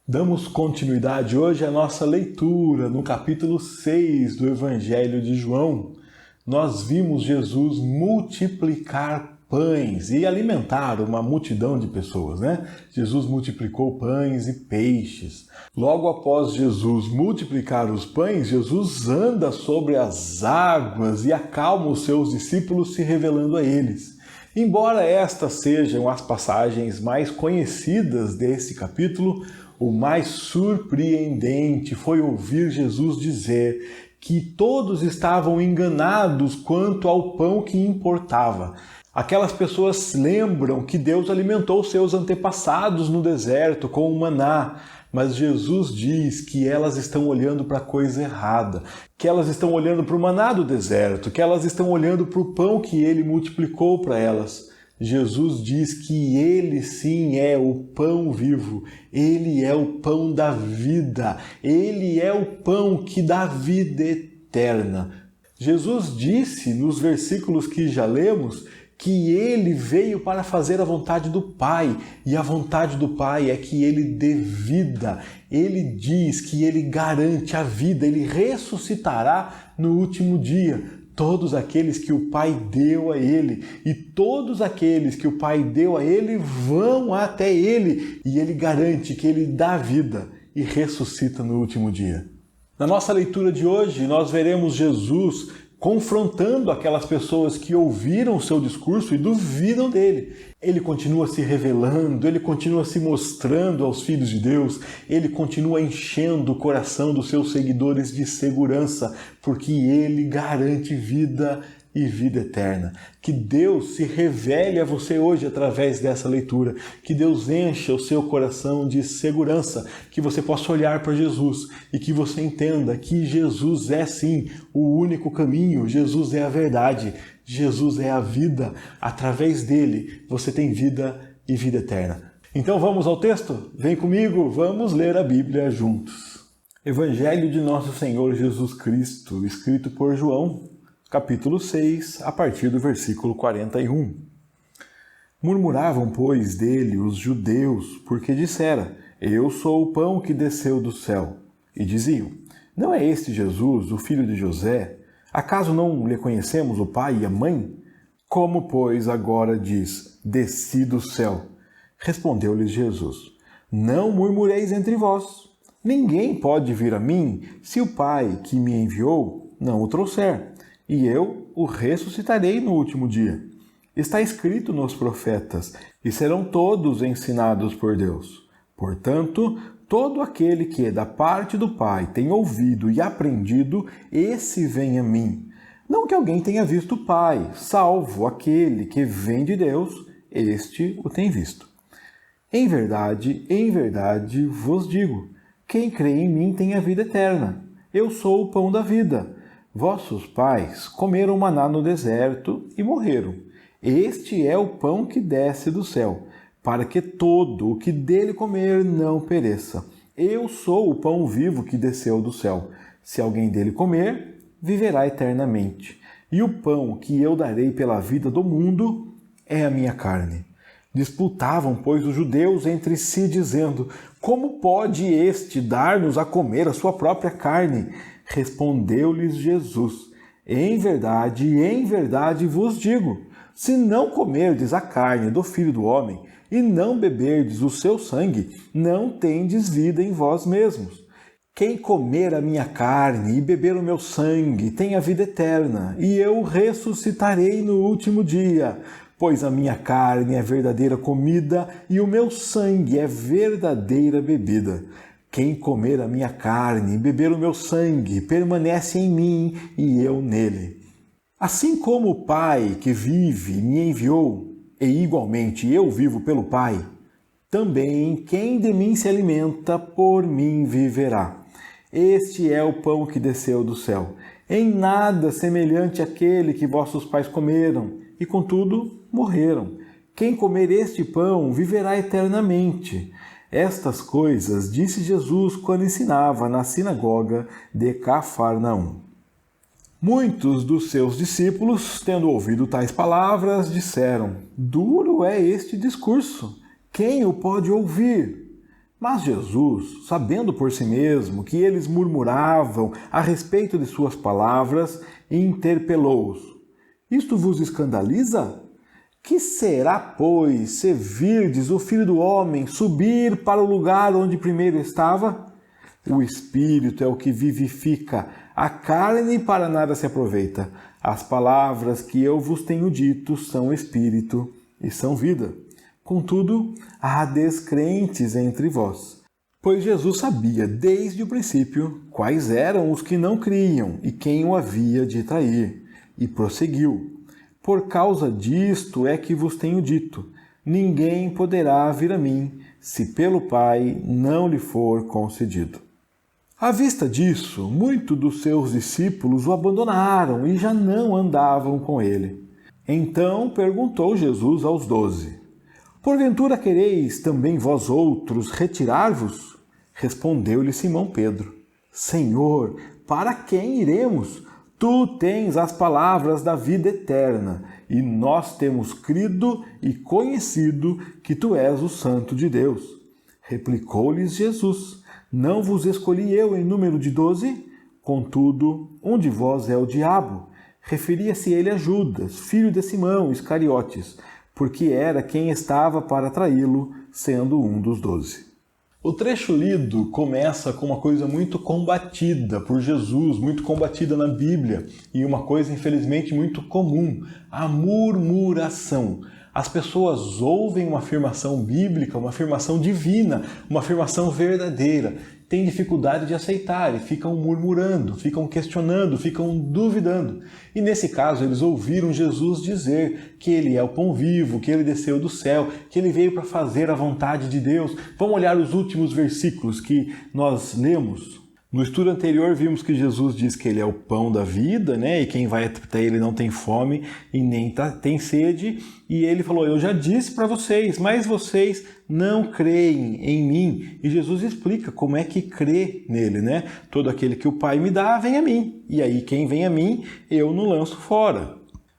Damos continuidade hoje à nossa leitura no capítulo 6 do Evangelho de João. Nós vimos Jesus multiplicar pães e alimentar uma multidão de pessoas, né? Jesus multiplicou pães e peixes. Logo após Jesus multiplicar os pães, Jesus anda sobre as águas e acalma os seus discípulos, se revelando a eles. Embora estas sejam as passagens mais conhecidas desse capítulo, o mais surpreendente foi ouvir Jesus dizer que todos estavam enganados quanto ao pão que importava. Aquelas pessoas lembram que Deus alimentou seus antepassados no deserto com o maná, mas Jesus diz que elas estão olhando para a coisa errada, que elas estão olhando para o maná do deserto, que elas estão olhando para o pão que ele multiplicou para elas. Jesus diz que ele sim é o pão vivo, ele é o pão da vida, ele é o pão que dá vida eterna. Jesus disse nos versículos que já lemos que ele veio para fazer a vontade do Pai, e a vontade do Pai é que ele dê vida. Ele diz que ele garante a vida, ele ressuscitará no último dia todos aqueles que o Pai deu a ele, e todos aqueles que o Pai deu a ele vão até ele, e ele garante que ele dá vida e ressuscita no último dia. Na nossa leitura de hoje, nós veremos Jesus confrontando aquelas pessoas que ouviram o seu discurso e duvidam dele. Ele continua se revelando, ele continua se mostrando aos filhos de Deus, ele continua enchendo o coração dos seus seguidores de segurança, porque ele garante vida e vida eterna. Que Deus se revele a você hoje através dessa leitura, que Deus encha o seu coração de segurança, que você possa olhar para Jesus e que você entenda que Jesus é sim o único caminho, Jesus é a verdade, Jesus é a vida. Através dele você tem vida e vida eterna. Então vamos ao texto? Vem comigo, vamos ler a Bíblia juntos. Evangelho de Nosso Senhor Jesus Cristo, escrito por João, capítulo 6, a partir do versículo 41. Murmuravam, pois, dele os judeus, porque dissera: Eu sou o pão que desceu do céu. E diziam: Não é este Jesus, o filho de José? Acaso não lhe conhecemos o pai e a mãe? Como, pois, agora diz: Desci do céu? Respondeu-lhes Jesus: Não murmureis entre vós. Ninguém pode vir a mim se o Pai que me enviou não o trouxer. E eu o ressuscitarei no último dia. Está escrito nos profetas, e serão todos ensinados por Deus. Portanto, todo aquele que da parte do Pai tem ouvido e aprendido, esse vem a mim. Não que alguém tenha visto o Pai, salvo aquele que vem de Deus, este o tem visto. Em verdade vos digo, quem crê em mim tem a vida eterna. Eu sou o pão da vida. Vossos pais comeram maná no deserto e morreram. Este é o pão que desce do céu, para que todo o que dele comer não pereça. Eu sou o pão vivo que desceu do céu. Se alguém dele comer, viverá eternamente. E o pão que eu darei pela vida do mundo é a minha carne. Disputavam, pois, os judeus entre si, dizendo: Como pode este dar-nos a comer a sua própria carne? Respondeu-lhes Jesus: em verdade vos digo, se não comerdes a carne do Filho do Homem e não beberdes o seu sangue, não tendes vida em vós mesmos. Quem comer a minha carne e beber o meu sangue tem a vida eterna, e eu o ressuscitarei no último dia. Pois a minha carne é verdadeira comida e o meu sangue é verdadeira bebida. Quem comer a minha carne e beber o meu sangue permanece em mim e eu nele. Assim como o Pai que vive me enviou, e igualmente eu vivo pelo Pai, também quem de mim se alimenta, por mim viverá. Este é o pão que desceu do céu, em nada semelhante àquele que vossos pais comeram, e contudo morreram. Quem comer este pão viverá eternamente. Estas coisas disse Jesus quando ensinava na sinagoga de Cafarnaum. Muitos dos seus discípulos, tendo ouvido tais palavras, disseram: Duro é este discurso, quem o pode ouvir? Mas Jesus, sabendo por si mesmo que eles murmuravam a respeito de suas palavras, interpelou-os: Isto vos escandaliza? Que será, pois, se virdes o Filho do Homem subir para o lugar onde primeiro estava? O Espírito é o que vivifica, a carne para nada se aproveita. As palavras que eu vos tenho dito são Espírito e são vida. Contudo, há descrentes entre vós. Pois Jesus sabia desde o princípio quais eram os que não criam e quem o havia de trair. E prosseguiu: Por causa disto é que vos tenho dito, ninguém poderá vir a mim, se pelo Pai não lhe for concedido. À vista disso, muitos dos seus discípulos o abandonaram e já não andavam com ele. Então perguntou Jesus aos 12: Porventura quereis também vós outros retirar-vos? Respondeu-lhe Simão Pedro: Senhor, para quem iremos? Tu tens as palavras da vida eterna, e nós temos crido e conhecido que tu és o Santo de Deus. Replicou-lhes Jesus: Não vos escolhi eu em número de 12? Contudo, um de vós é o diabo. Referia-se ele a Judas, filho de Simão Iscariotes, porque era quem estava para traí-lo, sendo um dos 12. O trecho lido começa com uma coisa muito combatida por Jesus, muito combatida na Bíblia, e uma coisa infelizmente muito comum: a murmuração. As pessoas ouvem uma afirmação bíblica, uma afirmação divina, uma afirmação verdadeira, têm dificuldade de aceitar e ficam murmurando, ficam questionando, ficam duvidando. E nesse caso eles ouviram Jesus dizer que ele é o pão vivo, que ele desceu do céu, que ele veio para fazer a vontade de Deus. Vamos olhar os últimos versículos que nós lemos. No estudo anterior vimos que Jesus diz que ele é o pão da vida, né? E quem vai até ele não tem fome e nem tem sede. E ele falou: eu já disse para vocês, mas vocês não creem em mim. E Jesus explica como é que crê nele, né? Todo aquele que o Pai me dá, vem a mim. E aí quem vem a mim, eu não lanço fora.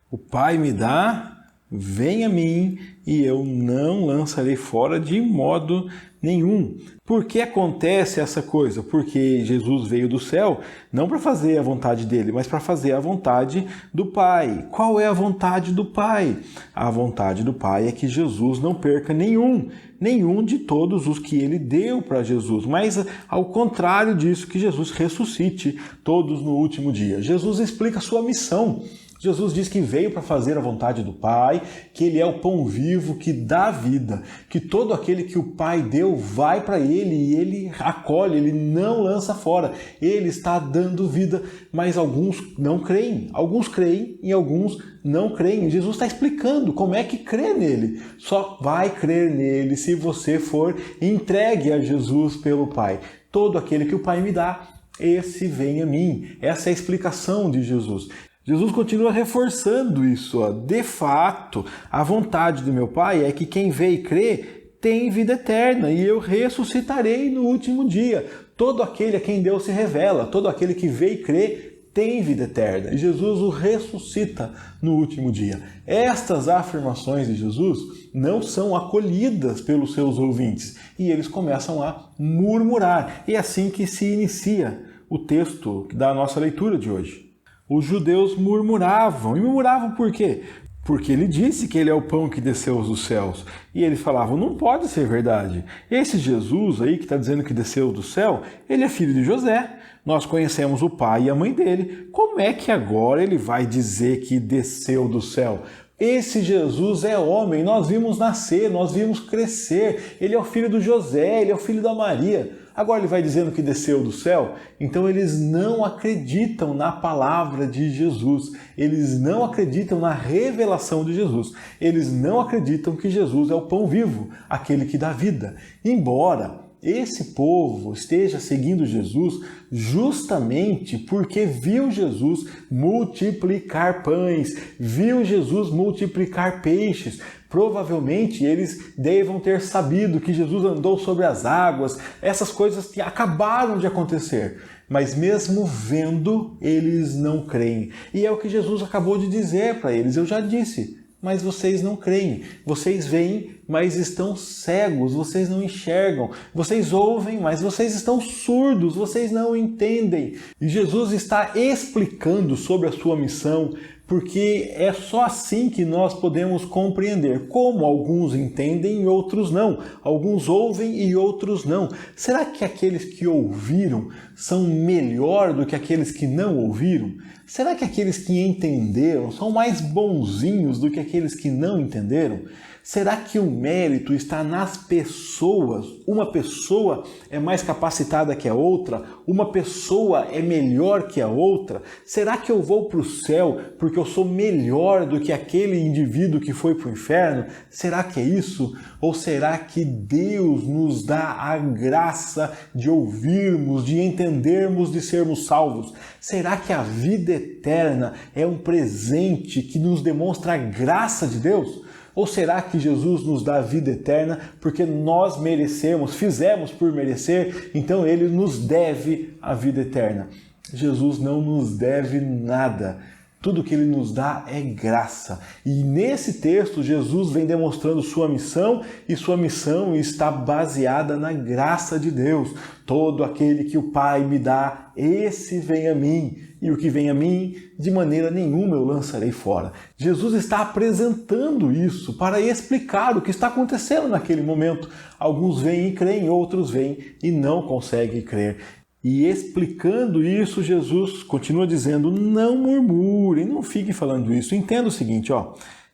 O Pai me dá, vem a mim, e eu não lançarei fora de modo nenhum. Por que acontece essa coisa? Porque Jesus veio do céu não para fazer a vontade dele, mas para fazer a vontade do Pai. Qual é a vontade do Pai? A vontade do Pai é que Jesus não perca nenhum de todos os que ele deu para Jesus, mas ao contrário disso, que Jesus ressuscite todos no último dia. Jesus explica a sua missão. Jesus diz que veio para fazer a vontade do Pai, que ele é o pão vivo que dá vida, que todo aquele que o Pai deu vai para ele e ele acolhe, ele não lança fora. Ele está dando vida, mas alguns não creem. Alguns creem e alguns não creem. Jesus está explicando como é que crê nele. Só vai crer nele se você for entregue a Jesus pelo Pai. Todo aquele que o Pai me dá, esse vem a mim. Essa é a explicação de Jesus. Jesus continua reforçando isso. De fato, a vontade do meu Pai é que quem vê e crê tem vida eterna e eu ressuscitarei no último dia. Todo aquele a quem Deus se revela, todo aquele que vê e crê tem vida eterna. E Jesus o ressuscita no último dia. Estas afirmações de Jesus não são acolhidas pelos seus ouvintes e eles começam a murmurar. E é assim que se inicia o texto da nossa leitura de hoje. Os judeus murmuravam. E murmuravam por quê? Porque ele disse que ele é o pão que desceu dos céus. E eles falavam: não pode ser verdade. Esse Jesus aí que está dizendo que desceu do céu, ele é filho de José. Nós conhecemos o pai e a mãe dele. Como é que agora ele vai dizer que desceu do céu? Esse Jesus é homem, nós vimos nascer, nós vimos crescer. Ele é o filho do José, ele é o filho da Maria. Agora ele vai dizendo que desceu do céu? Então eles não acreditam na palavra de Jesus. Eles não acreditam na revelação de Jesus. Eles não acreditam que Jesus é o pão vivo, aquele que dá vida. Embora esse povo esteja seguindo Jesus justamente porque viu Jesus multiplicar pães, viu Jesus multiplicar peixes. Provavelmente eles devam ter sabido que Jesus andou sobre as águas, essas coisas que acabaram de acontecer. Mas mesmo vendo, eles não creem. E é o que Jesus acabou de dizer para eles. Eu já disse, mas vocês não creem. Vocês veem, mas estão cegos, vocês não enxergam. Vocês ouvem, mas vocês estão surdos, vocês não entendem. E Jesus está explicando sobre a sua missão, porque é só assim que nós podemos compreender como alguns entendem e outros não. Alguns ouvem e outros não. Será que aqueles que ouviram são melhor do que aqueles que não ouviram? Será que aqueles que entenderam são mais bonzinhos do que aqueles que não entenderam? Será que o mérito está nas pessoas? Uma pessoa é mais capacitada que a outra? Uma pessoa é melhor que a outra? Será que eu vou para o céu porque eu sou melhor do que aquele indivíduo que foi para o inferno? Será que é isso? Ou será que Deus nos dá a graça de ouvirmos, de entendermos, de sermos salvos? Será que a vida eterna é um presente que nos demonstra a graça de Deus? Ou será que Jesus nos dá a vida eterna porque nós merecemos, fizemos por merecer, então Ele nos deve a vida eterna? Jesus não nos deve nada. Tudo que Ele nos dá é graça. E nesse texto, Jesus vem demonstrando sua missão, e sua missão está baseada na graça de Deus. Todo aquele que o Pai me dá, esse vem a mim. E o que vem a mim, de maneira nenhuma eu lançarei fora. Jesus está apresentando isso para explicar o que está acontecendo naquele momento. Alguns vêm e creem, outros vêm e não conseguem crer. E explicando isso, Jesus continua dizendo, não murmurem, não fiquem falando isso. Entenda o seguinte,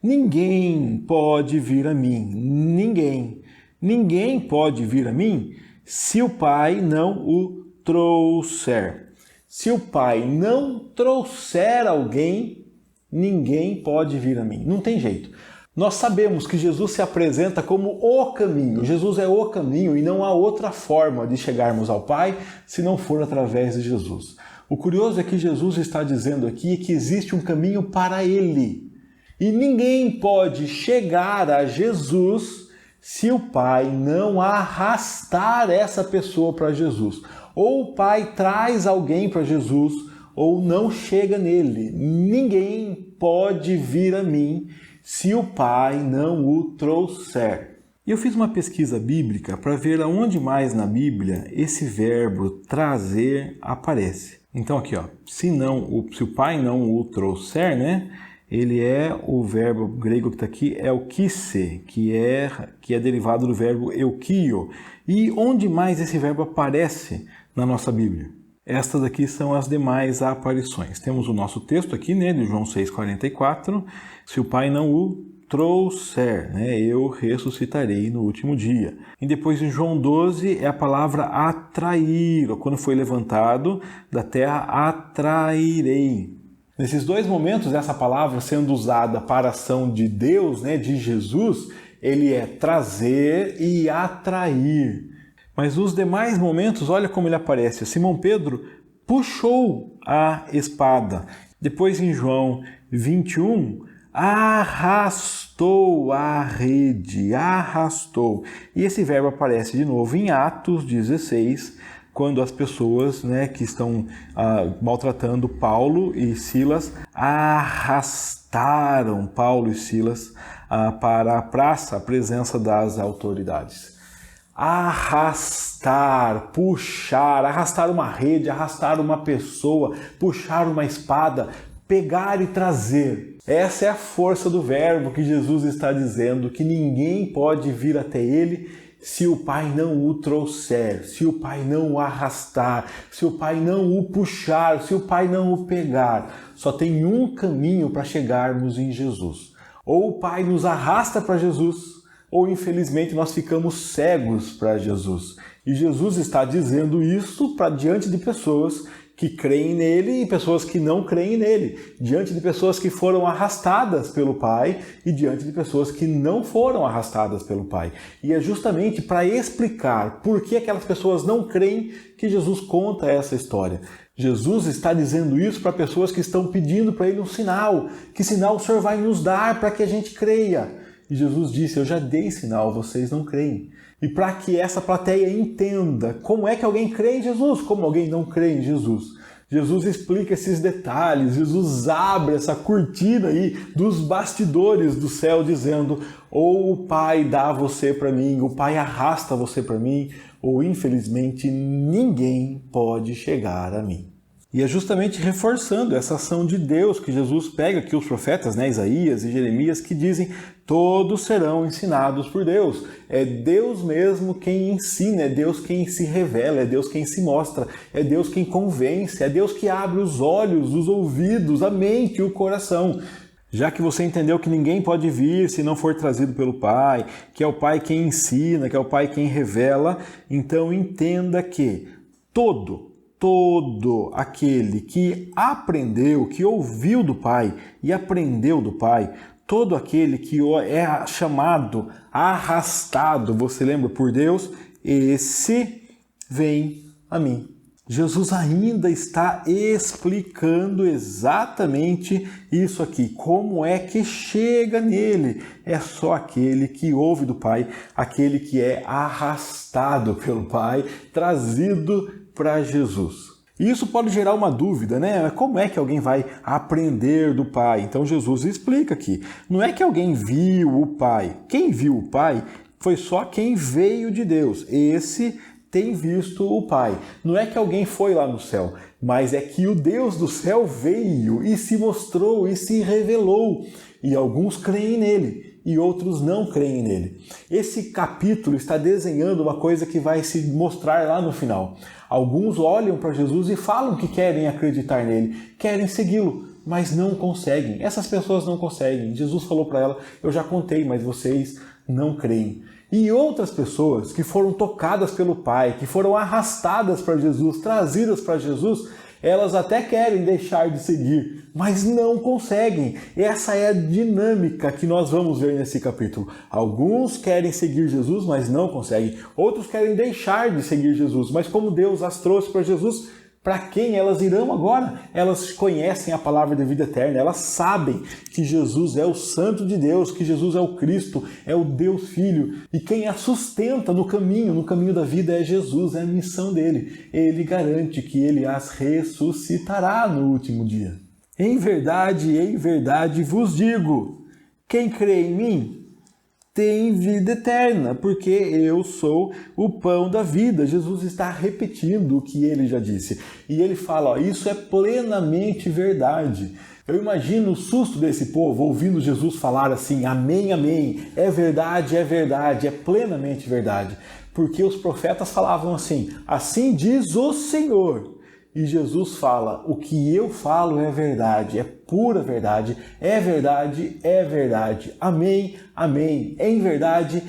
ninguém pode vir a mim, ninguém pode vir a mim se o Pai não o trouxer. Se o Pai não trouxer alguém, ninguém pode vir a mim. Não tem jeito. Nós sabemos que Jesus se apresenta como o caminho. Jesus é o caminho e não há outra forma de chegarmos ao Pai se não for através de Jesus. O curioso é que Jesus está dizendo aqui que existe um caminho para Ele. E ninguém pode chegar a Jesus se o Pai não arrastar essa pessoa para Jesus. Ou o Pai traz alguém para Jesus, ou não chega nele. Ninguém pode vir a mim se o Pai não o trouxer. E eu fiz uma pesquisa bíblica para ver aonde mais na Bíblia esse verbo trazer aparece. Então aqui, se o Pai não o trouxer, ele é o verbo grego que está aqui, é o kise, que é derivado do verbo eukio. E onde mais esse verbo aparece na nossa Bíblia? Estas aqui são as demais aparições. Temos o nosso texto aqui, de João 6,44. Se o Pai não o trouxer, eu ressuscitarei no último dia. E depois em João 12 é a palavra atrair, ou quando foi levantado da terra, atrairei. Nesses dois momentos, essa palavra sendo usada para a ação de Deus, de Jesus, ele é trazer e atrair. Mas nos demais momentos, olha como ele aparece. Simão Pedro puxou a espada. Depois em João 21, arrastou a rede, arrastou. E esse verbo aparece de novo em Atos 16, quando as pessoas que estão maltratando Paulo e Silas arrastaram Paulo e Silas para a praça, a presença das autoridades. Arrastar, puxar, arrastar uma rede, arrastar uma pessoa, puxar uma espada, pegar e trazer. Essa é a força do verbo que Jesus está dizendo, que ninguém pode vir até ele se o Pai não o trouxer, se o Pai não o arrastar, se o Pai não o puxar, se o Pai não o pegar. Só tem um caminho para chegarmos em Jesus. Ou o Pai nos arrasta para Jesus, ou infelizmente nós ficamos cegos para Jesus. E Jesus está dizendo isso para diante de pessoas que creem nele e pessoas que não creem nele, diante de pessoas que foram arrastadas pelo Pai e diante de pessoas que não foram arrastadas pelo Pai. E é justamente para explicar por que aquelas pessoas não creem que Jesus conta essa história. Jesus está dizendo isso para pessoas que estão pedindo para ele um sinal. Que sinal o Senhor vai nos dar para que a gente creia? E Jesus disse, eu já dei sinal, vocês não creem. E para que essa plateia entenda como é que alguém crê em Jesus, como alguém não crê em Jesus, Jesus explica esses detalhes, Jesus abre essa cortina aí dos bastidores do céu dizendo: ou o Pai dá você para mim, o Pai arrasta você para mim, ou infelizmente ninguém pode chegar a mim. E é justamente reforçando essa ação de Deus que Jesus pega aqui os profetas, Isaías e Jeremias, que dizem: todos serão ensinados por Deus. É Deus mesmo quem ensina, é Deus quem se revela, é Deus quem se mostra, é Deus quem convence, é Deus que abre os olhos, os ouvidos, a mente e o coração. Já que você entendeu que ninguém pode vir se não for trazido pelo Pai, que é o Pai quem ensina, que é o Pai quem revela, então entenda que todo aquele que aprendeu, que ouviu do Pai e aprendeu do Pai, todo aquele que é chamado, arrastado, você lembra, por Deus, esse vem a mim. Jesus ainda está explicando exatamente isso aqui. Como é que chega nele? É só aquele que ouve do Pai, aquele que é arrastado pelo Pai, trazido para Jesus. E isso pode gerar uma dúvida, Como é que alguém vai aprender do Pai? Então Jesus explica aqui. Não é que alguém viu o Pai. Quem viu o Pai foi só quem veio de Deus. Esse tem visto o Pai. Não é que alguém foi lá no céu, mas é que o Deus do céu veio e se mostrou e se revelou. E alguns creem nele e outros não creem nele. Esse capítulo está desenhando uma coisa que vai se mostrar lá no final. Alguns olham para Jesus e falam que querem acreditar nele, querem segui-lo, mas não conseguem. Essas pessoas não conseguem. Jesus falou para ela: eu já contei, mas vocês não creem. E outras pessoas que foram tocadas pelo Pai, que foram arrastadas para Jesus, trazidas para Jesus, elas até querem deixar de seguir, mas não conseguem. Essa é a dinâmica que nós vamos ver nesse capítulo. Alguns querem seguir Jesus, mas não conseguem. Outros querem deixar de seguir Jesus, mas como Deus as trouxe para Jesus, para quem elas irão agora? Elas conhecem a palavra de vida eterna, elas sabem que Jesus é o Santo de Deus, que Jesus é o Cristo, é o Deus Filho, e quem a sustenta no caminho da vida é Jesus, é a missão dele. Ele garante que ele as ressuscitará no último dia. Em verdade vos digo, quem crê em mim tem vida eterna, porque eu sou o pão da vida. Jesus está repetindo o que ele já disse. E ele fala: isso é plenamente verdade. Eu imagino o susto desse povo ouvindo Jesus falar assim: amém, amém, é verdade, é plenamente verdade. Porque os profetas falavam assim: assim diz o Senhor. E Jesus fala: o que eu falo é verdade, é pura verdade, é verdade, é verdade. Amém, amém. Em verdade,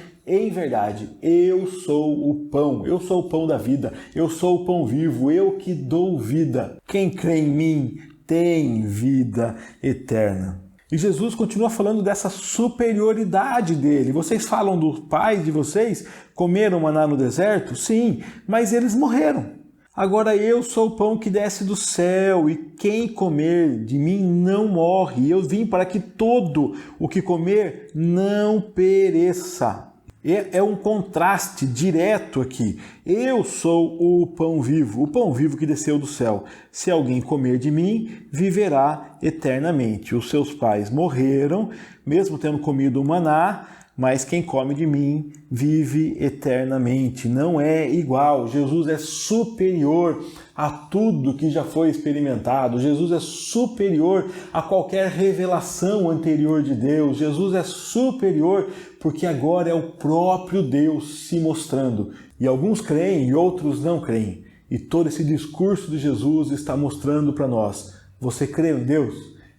eu sou o pão da vida, eu sou o pão vivo, eu que dou vida. Quem crê em mim tem vida eterna. E Jesus continua falando dessa superioridade dele. Vocês falam dos pais de vocês comeram maná no deserto? Sim, mas eles morreram. Agora eu sou o pão que desce do céu, e quem comer de mim não morre. Eu vim para que todo o que comer não pereça. É um contraste direto aqui. Eu sou o pão vivo que desceu do céu. Se alguém comer de mim, viverá eternamente. Os seus pais morreram, mesmo tendo comido o maná, mas quem come de mim vive eternamente. Não é igual. Jesus é superior a tudo que já foi experimentado. Jesus é superior a qualquer revelação anterior de Deus. Jesus é superior porque agora é o próprio Deus se mostrando. E alguns creem e outros não creem. E todo esse discurso de Jesus está mostrando para nós: você crê em Deus?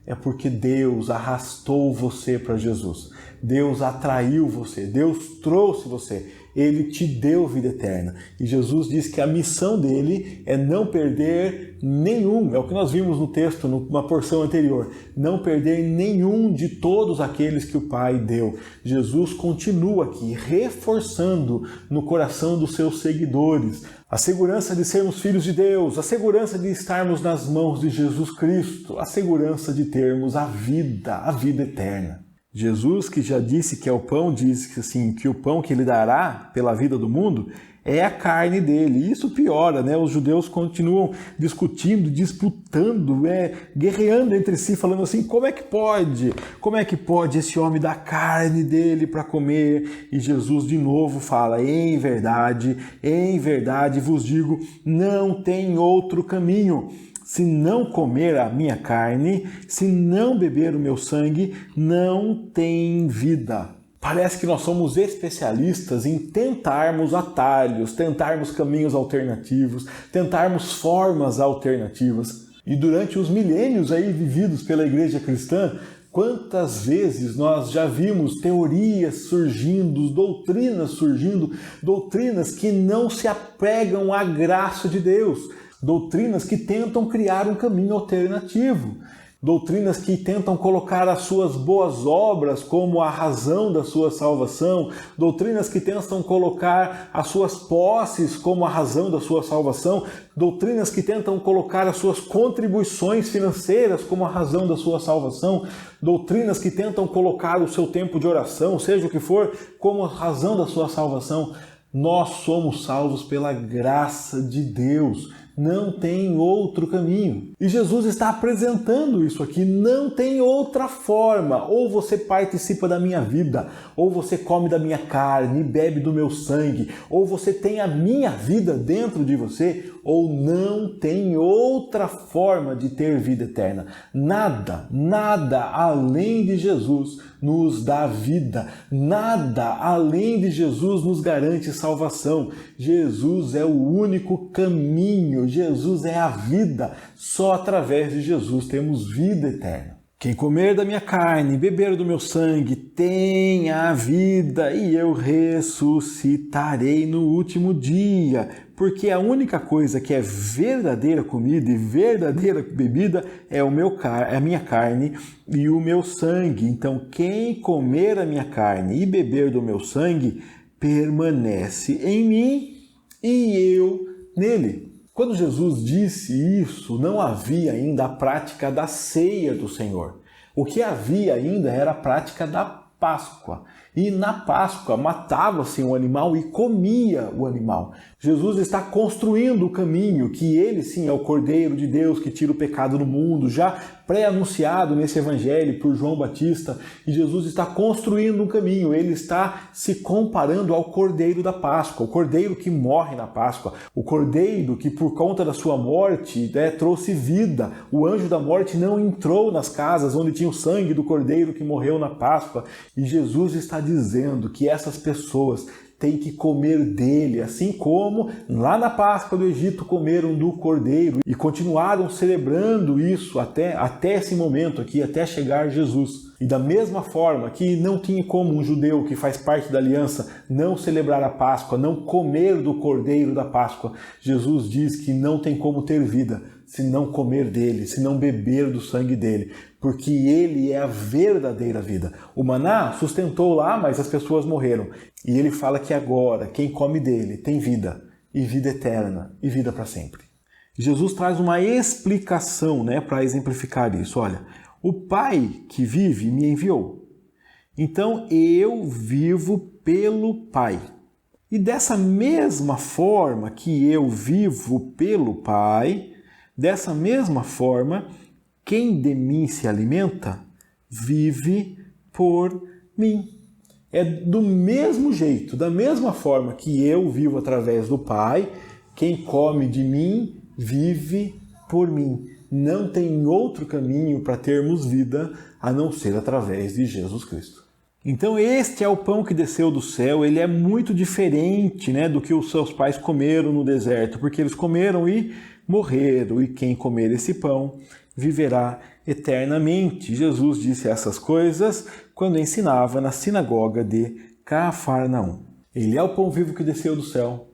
É porque Deus arrastou você para Jesus. Deus atraiu você, Deus trouxe você, Ele te deu vida eterna. E Jesus diz que a missão dele é não perder nenhum, é o que nós vimos no texto, numa porção anterior, não perder nenhum de todos aqueles que o Pai deu. Jesus continua aqui reforçando no coração dos seus seguidores a segurança de sermos filhos de Deus, a segurança de estarmos nas mãos de Jesus Cristo, a segurança de termos a vida eterna. Jesus, que já disse que é o pão, diz que, assim, que o pão que ele dará pela vida do mundo é a carne dele. E isso piora, né? Os judeus continuam discutindo, disputando, guerreando entre si, falando assim, como é que pode? Como é que pode esse homem dar carne dele para comer? E Jesus de novo fala, em verdade vos digo, não tem outro caminho. Se não comer a minha carne, se não beber o meu sangue, não tem vida. Parece que nós somos especialistas em tentarmos atalhos, tentarmos caminhos alternativos, tentarmos formas alternativas. E durante os milênios aí vividos pela igreja cristã, quantas vezes nós já vimos teorias surgindo, doutrinas que não se apegam à graça de Deus, doutrinas que tentam criar um caminho alternativo, doutrinas que tentam colocar as suas boas obras como a razão da sua salvação, doutrinas que tentam colocar as suas posses como a razão da sua salvação, doutrinas que tentam colocar as suas contribuições financeiras como a razão da sua salvação, doutrinas que tentam colocar o seu tempo de oração, seja o que for, como a razão da sua salvação. Nós somos salvos pela graça de Deus. Não tem outro caminho. E Jesus está apresentando isso aqui. Não tem outra forma. Ou você participa da minha vida, ou você come da minha carne e bebe do meu sangue, ou você tem a minha vida dentro de você, ou não tem outra forma de ter vida eterna. Nada além de Jesus nos dá vida. Nada além de Jesus nos garante salvação. Jesus é o único caminho. Jesus é a vida. Só através de Jesus temos vida eterna. Quem comer da minha carne e beber do meu sangue tem a vida, e eu ressuscitarei no último dia. Porque a única coisa que é verdadeira comida e verdadeira bebida é a minha carne e o meu sangue. Então, quem comer a minha carne e beber do meu sangue permanece em mim e eu nele. Quando Jesus disse isso, não havia ainda a prática da ceia do Senhor. O que havia ainda era a prática da Páscoa. E na Páscoa matava-se um animal e comia o animal. Jesus está construindo o caminho, que ele sim é o Cordeiro de Deus que tira o pecado do mundo, já pré-anunciado nesse evangelho por João Batista. E Jesus está construindo um caminho, ele está se comparando ao Cordeiro da Páscoa, o Cordeiro que morre na Páscoa, o Cordeiro que por conta da sua morte trouxe vida. O anjo da morte não entrou nas casas onde tinha o sangue do Cordeiro que morreu na Páscoa. E Jesus está dizendo que essas pessoas têm que comer dele, assim como lá na Páscoa do Egito comeram do Cordeiro e continuaram celebrando isso até esse momento aqui, até chegar Jesus. E da mesma forma que não tinha como um judeu que faz parte da aliança não celebrar a Páscoa, não comer do Cordeiro da Páscoa, Jesus diz que não tem como ter vida se não comer dele, se não beber do sangue dele, porque ele é a verdadeira vida. O maná sustentou lá, mas as pessoas morreram. E ele fala que agora, quem come dele tem vida, e vida eterna, e vida para sempre. Jesus traz uma explicação, para exemplificar isso. Olha, o Pai que vive me enviou. Então eu vivo pelo Pai. E dessa mesma forma que eu vivo pelo Pai, dessa mesma forma, quem de mim se alimenta, vive por mim. É do mesmo jeito, da mesma forma que eu vivo através do Pai, quem come de mim, vive por mim. Não tem outro caminho para termos vida a não ser através de Jesus Cristo. Então este é o pão que desceu do céu, ele é muito diferente do que os seus pais comeram no deserto, porque eles comeram e morreram, e quem comer esse pão viverá eternamente. Jesus disse essas coisas quando ensinava na sinagoga de Cafarnaum. Ele é o pão vivo que desceu do céu.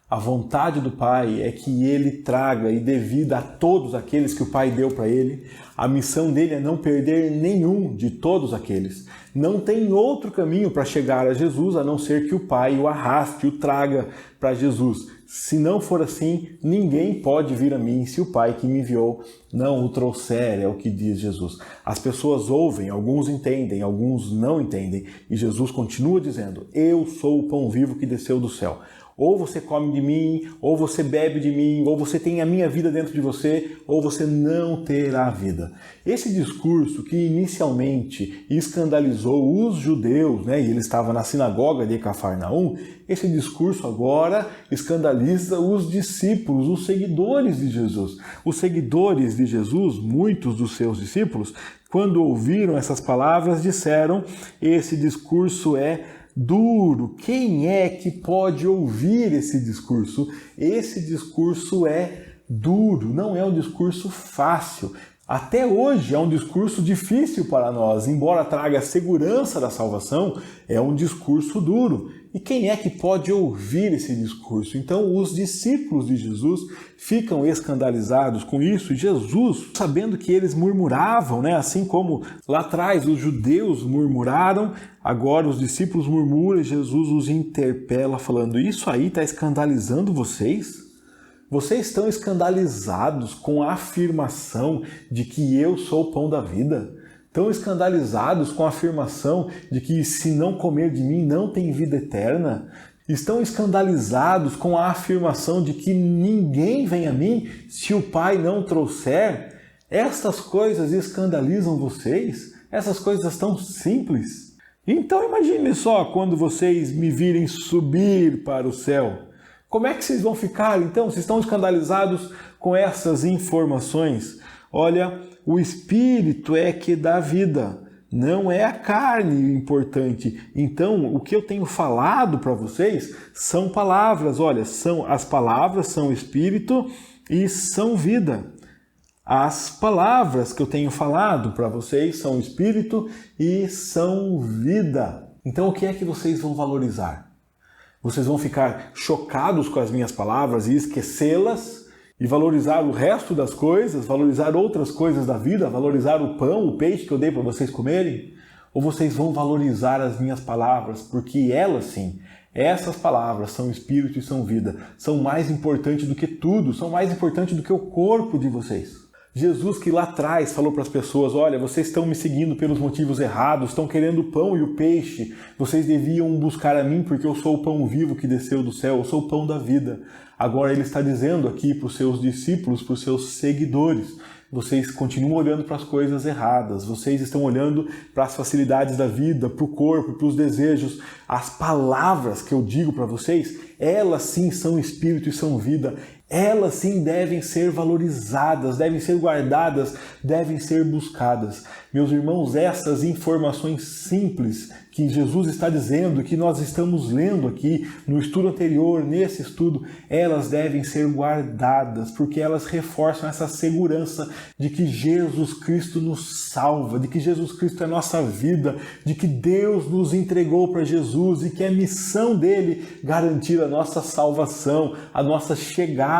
A vontade do Pai é que ele traga e dê vida a todos aqueles que o Pai deu para ele. A missão dele é não perder nenhum de todos aqueles. Não tem outro caminho para chegar a Jesus a não ser que o Pai o arraste, o traga para Jesus. Se não for assim, ninguém pode vir a mim se o Pai que me enviou não o trouxer, é o que diz Jesus. As pessoas ouvem, alguns entendem, alguns não entendem. E Jesus continua dizendo, eu sou o pão vivo que desceu do céu. Ou você come de mim, ou você bebe de mim, ou você tem a minha vida dentro de você, ou você não terá vida. Esse discurso que inicialmente escandalizou os judeus, né, e ele estava na sinagoga de Cafarnaum, esse discurso agora escandaliza os discípulos, os seguidores de Jesus. Os seguidores de Jesus, muitos dos seus discípulos, quando ouviram essas palavras, disseram: esse discurso é duro. Quem é que pode ouvir esse discurso? Esse discurso é duro, não é um discurso fácil. Até hoje é um discurso difícil para nós, embora traga a segurança da salvação, é um discurso duro. E quem é que pode ouvir esse discurso? Então os discípulos de Jesus ficam escandalizados com isso, e Jesus, sabendo que eles murmuravam, né? Assim como lá atrás os judeus murmuraram, agora os discípulos murmuram e Jesus os interpela falando: isso aí está escandalizando vocês? Vocês estão escandalizados com a afirmação de que eu sou o pão da vida? Estão escandalizados com a afirmação de que se não comer de mim não tem vida eterna? Estão escandalizados com a afirmação de que ninguém vem a mim se o Pai não trouxer? Estas coisas escandalizam vocês? Essas coisas tão simples? Então imagine só quando vocês me virem subir para o céu. Como é que vocês vão ficar então? Vocês estão escandalizados com essas informações? Olha, o Espírito é que dá vida, não é a carne importante. Então, o que eu tenho falado para vocês são palavras. Olha, as palavras são Espírito e são vida. As palavras que eu tenho falado para vocês são Espírito e são vida. Então, o que é que vocês vão valorizar? Vocês vão ficar chocados com as minhas palavras e esquecê-las e valorizar o resto das coisas, valorizar outras coisas da vida, valorizar o pão, o peixe que eu dei para vocês comerem? Ou vocês vão valorizar as minhas palavras, porque elas sim, essas palavras são Espírito e são vida, são mais importantes do que tudo, são mais importantes do que o corpo de vocês. Jesus que lá atrás falou para as pessoas: olha, vocês estão me seguindo pelos motivos errados, estão querendo o pão e o peixe, vocês deviam buscar a mim porque eu sou o pão vivo que desceu do céu, eu sou o pão da vida. Agora ele está dizendo aqui para os seus discípulos, para os seus seguidores: vocês continuam olhando para as coisas erradas, vocês estão olhando para as facilidades da vida, para o corpo, para os desejos. As palavras que eu digo para vocês, elas sim são Espírito e são vida. Elas sim devem ser valorizadas, devem ser guardadas, devem ser buscadas. Meus irmãos, essas informações simples que Jesus está dizendo, que nós estamos lendo aqui no estudo anterior, nesse estudo, elas devem ser guardadas, porque elas reforçam essa segurança de que Jesus Cristo nos salva, de que Jesus Cristo é nossa vida, de que Deus nos entregou para Jesus e que é missão dele garantir a nossa salvação, a nossa chegada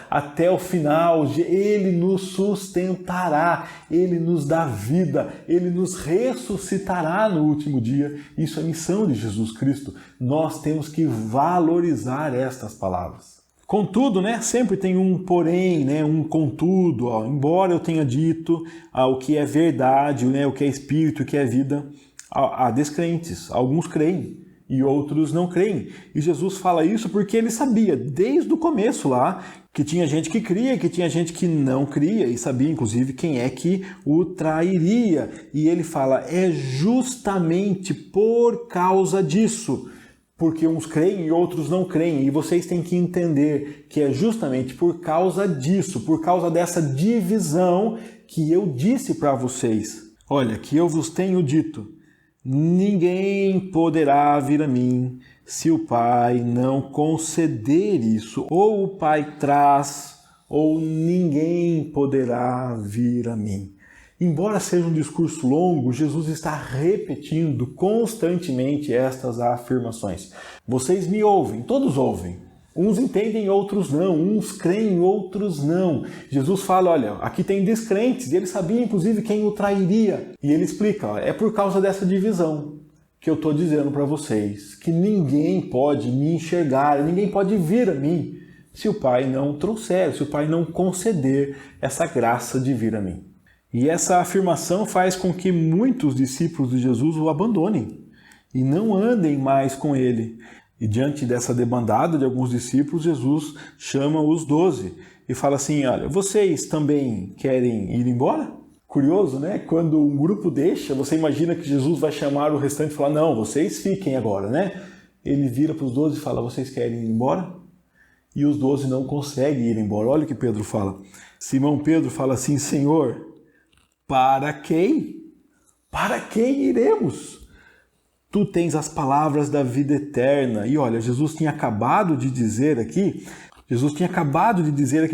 até o final. Ele nos sustentará, ele nos dá vida, ele nos ressuscitará no último dia. Isso é missão de Jesus Cristo. Nós temos que valorizar estas palavras. Contudo, sempre tem um porém, um contudo. Embora eu tenha dito o que é verdade, o que é espírito, o que é vida, há descrentes. Alguns creem e outros não creem. E Jesus fala isso porque ele sabia, desde o começo lá, que tinha gente que cria, que tinha gente que não cria, e sabia, inclusive, quem é que o trairia. E ele fala: é justamente por causa disso, porque uns creem e outros não creem. E vocês têm que entender que é justamente por causa disso, por causa dessa divisão, que eu disse para vocês: olha, que eu vos tenho dito, ninguém poderá vir a mim se o Pai não conceder isso. Ou o Pai traz, ou ninguém poderá vir a mim. Embora seja um discurso longo, Jesus está repetindo constantemente estas afirmações. Vocês me ouvem, todos ouvem. Uns entendem, outros não. Uns creem, outros não. Jesus fala: olha, aqui tem descrentes. E ele sabia, inclusive, quem o trairia. E ele explica: é por causa dessa divisão que eu estou dizendo para vocês que ninguém pode me enxergar, ninguém pode vir a mim se o Pai não trouxer, se o Pai não conceder essa graça de vir a mim. E essa afirmação faz com que muitos discípulos de Jesus o abandonem e não andem mais com ele. E diante dessa debandada de alguns discípulos, Jesus chama os 12 e fala assim: olha, vocês também querem ir embora? Curioso, né? Quando um grupo deixa, você imagina que Jesus vai chamar o restante e falar: não, vocês fiquem agora, né? Ele vira para os 12 e fala: vocês querem ir embora? E os 12 não conseguem ir embora. Olha o que Pedro fala. Simão Pedro fala assim: Senhor, para quem? Para quem iremos? Tu tens as palavras da vida eterna. E olha, Jesus tinha acabado de dizer aqui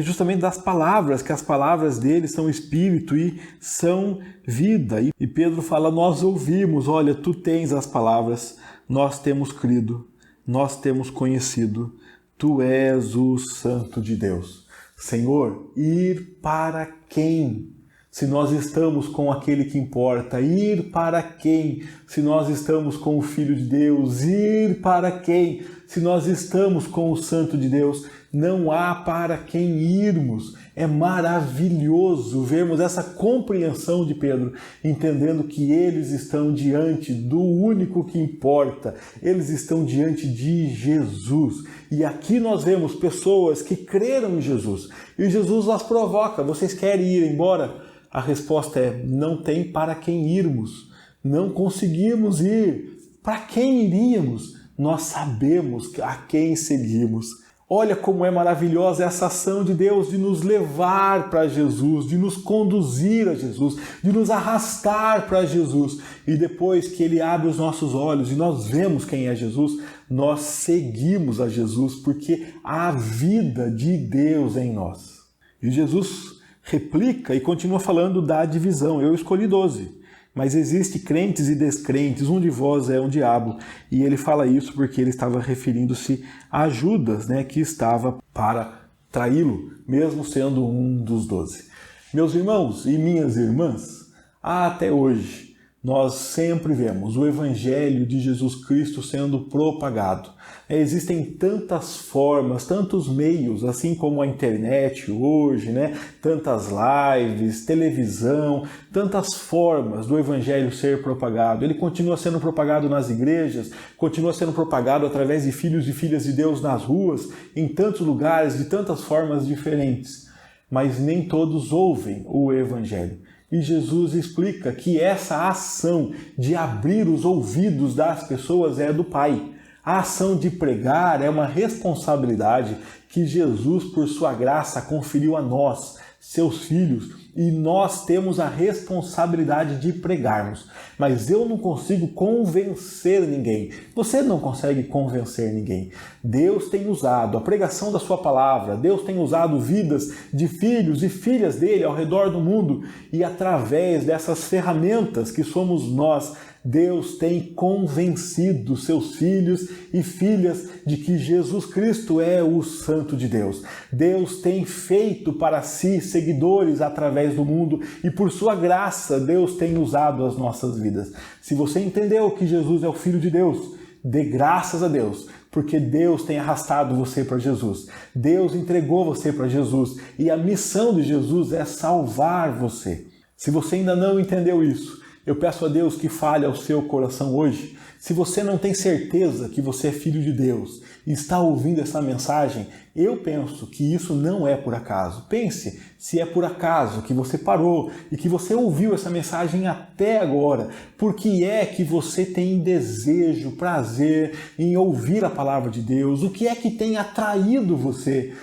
justamente das palavras, que as palavras dele são espírito e são vida. E Pedro fala: nós ouvimos, olha, tu tens as palavras, nós temos crido, nós temos conhecido, tu és o Santo de Deus. Senhor, ir para quem? Se nós estamos com aquele que importa, ir para quem? Se nós estamos com o Filho de Deus, ir para quem? Se nós estamos com o Santo de Deus, não há para quem irmos. É maravilhoso vermos essa compreensão de Pedro, entendendo que eles estão diante do único que importa. Eles estão diante de Jesus. E aqui nós vemos pessoas que creram em Jesus. E Jesus as provoca: vocês querem ir embora? A resposta é: não tem para quem irmos. Não conseguimos ir. Para quem iríamos? Nós sabemos a quem seguimos. Olha como é maravilhosa essa ação de Deus de nos levar para Jesus, de nos conduzir a Jesus, de nos arrastar para Jesus. E depois que Ele abre os nossos olhos e nós vemos quem é Jesus, nós seguimos a Jesus, porque há a vida de Deus em nós. E Jesus replica e continua falando da divisão. Eu escolhi 12. Mas existe crentes e descrentes, um de vós é um diabo. E ele fala isso porque ele estava referindo-se a Judas, né, que estava para traí-lo, mesmo sendo um dos 12. Meus irmãos e minhas irmãs, até hoje nós sempre vemos o Evangelho de Jesus Cristo sendo propagado. Existem tantas formas, tantos meios, assim como a internet hoje, né? Tantas lives, televisão, tantas formas do Evangelho ser propagado. Ele continua sendo propagado nas igrejas, continua sendo propagado através de filhos e filhas de Deus nas ruas, em tantos lugares, de tantas formas diferentes. Mas nem todos ouvem o Evangelho. E Jesus explica que essa ação de abrir os ouvidos das pessoas é do Pai. A ação de pregar é uma responsabilidade que Jesus, por sua graça, conferiu a nós, seus filhos, e nós temos a responsabilidade de pregarmos. Mas eu não consigo convencer ninguém. Você não consegue convencer ninguém. Deus tem usado a pregação da sua palavra, Deus tem usado vidas de filhos e filhas dele ao redor do mundo, e através dessas ferramentas que somos nós, Deus tem convencido seus filhos e filhas de que Jesus Cristo é o Santo de Deus. Deus tem feito para si seguidores através do mundo e por sua graça Deus tem usado as nossas vidas. Se você entendeu que Jesus é o Filho de Deus, dê graças a Deus, porque Deus tem arrastado você para Jesus. Deus entregou você para Jesus e a missão de Jesus é salvar você. Se você ainda não entendeu isso, eu peço a Deus que fale ao seu coração hoje. Se você não tem certeza que você é filho de Deus e está ouvindo essa mensagem, eu penso que isso não é por acaso. Pense se é por acaso que você parou e que você ouviu essa mensagem até agora. Por que é que você tem desejo, prazer em ouvir a palavra de Deus? O que é que tem atraído você?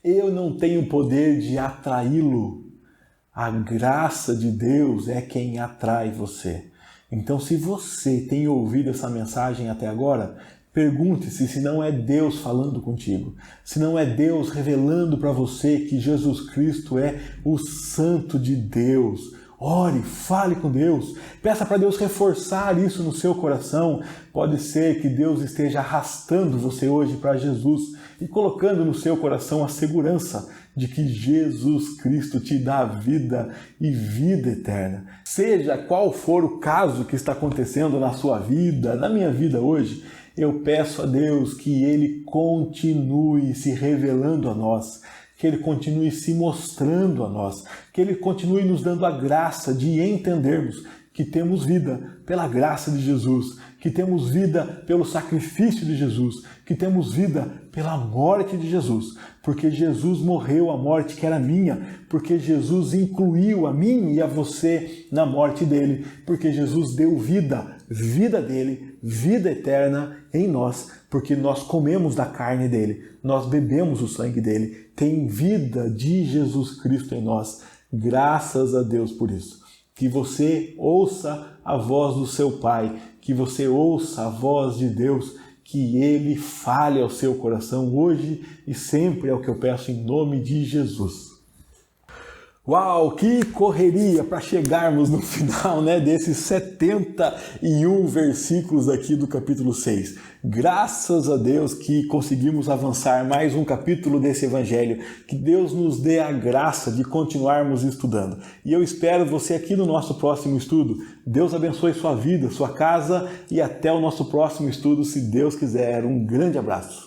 Eu não tenho poder de atraí-lo. A graça de Deus é quem atrai você. Então, se você tem ouvido essa mensagem até agora, pergunte-se se não é Deus falando contigo, se não é Deus revelando para você que Jesus Cristo é o Santo de Deus. Ore, fale com Deus, peça para Deus reforçar isso no seu coração. Pode ser que Deus esteja arrastando você hoje para Jesus e colocando no seu coração a segurança de que Jesus Cristo te dá vida e vida eterna. Seja qual for o caso que está acontecendo na sua vida, na minha vida hoje, eu peço a Deus que Ele continue se revelando a nós, que Ele continue se mostrando a nós, que Ele continue nos dando a graça de entendermos que temos vida pela graça de Jesus, que temos vida pelo sacrifício de Jesus, que temos vida pela morte de Jesus, porque Jesus morreu a morte que era minha, porque Jesus incluiu a mim e a você na morte dele, porque Jesus deu vida dele, vida eterna em nós, porque nós comemos da carne dele, nós bebemos o sangue dele, tem vida de Jesus Cristo em nós. Graças a Deus por isso. Que você ouça a voz do seu Pai, que você ouça a voz de Deus, que Ele fale ao seu coração hoje e sempre é o que eu peço em nome de Jesus. Uau, que correria para chegarmos no final, desses 71 versículos aqui do capítulo 6. Graças a Deus que conseguimos avançar mais um capítulo desse evangelho. Que Deus nos dê a graça de continuarmos estudando. E eu espero você aqui no nosso próximo estudo. Deus abençoe sua vida, sua casa e até o nosso próximo estudo, se Deus quiser. Um grande abraço.